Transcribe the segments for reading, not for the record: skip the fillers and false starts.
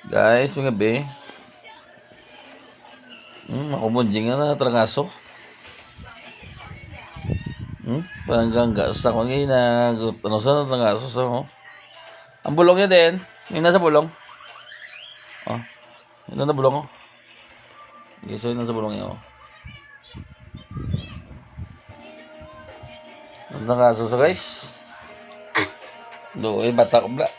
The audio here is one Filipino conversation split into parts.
Guys, mga be. Makumunjing nga na trangaso. Parang ganggas sa kong ina. Ano sa trangaso sa ko. Ang bulong niya din. Yung nasa bulong. Oh, yun na bulong ko. Okay, so yun nasa bulong niya. Oh. Ang trangaso sa guys. Doon, bata ko bla.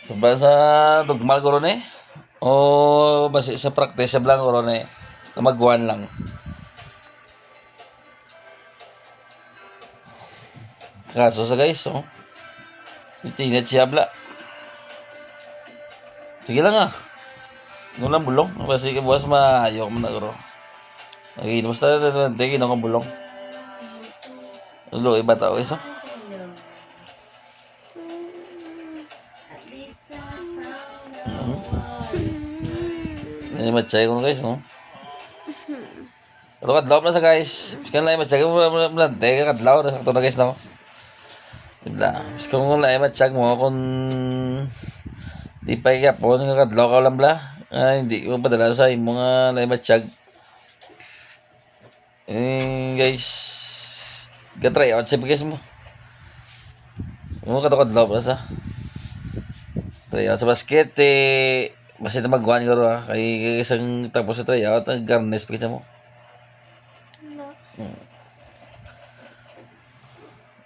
So, ba sa dugmal ko ron eh? O basi sa practice sa blang ko ron eh? Kamagwan lang. Kaso sa guys, oh. Itinit siya bla. Sige lang ah. Ngulang bulong. Basi ka buwas maayo ko man na garo. Ay, basta na tegi na kong bulong. Ulo, iba tao isa. Ini macay ko guys, no? Pero kadlaw na sa guys. Biskan lang macay ko blante ka kadlaw na sakto na guys, no? Diba? Biskan mo lang macay mo kung di pa ikapon nga kadlaw ka lang bla. Hindi ko padala sa mga lay macay. Guys. Gatry out sa guys mo. Mo kadlaw pala sa. Try out sa basket basta na magwan ko ra kay isang tapos sa try out ang garnes pa mo.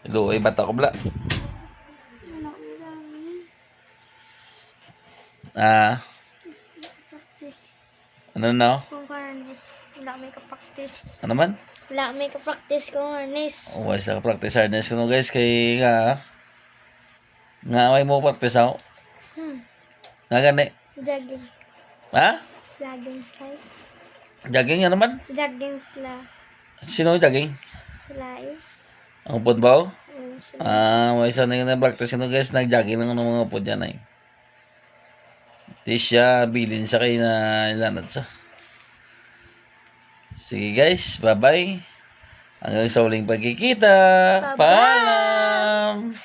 Hello, ay bata ko bla. Ano na? Kung harness. Wala may kapraktis. Ano man? Wala may kapraktis kung harness. Oh, wala ka practice hardness ko no guys kay nga may mo practice ako. Nga gani. Jogging. Ha? Jogging slide. Jogging nga naman? Jogging sila. Sino yung jogging? Sila eh. Ang upod ba? Sila. May isa na yung practice ko no guys, nag-jogging lang ng mga upod yan ay. Di siya bilin sa kayo na ilanad sa. Sige guys, bye-bye. Hanggang sa uling pagkikita. Bye-bye. Paalam.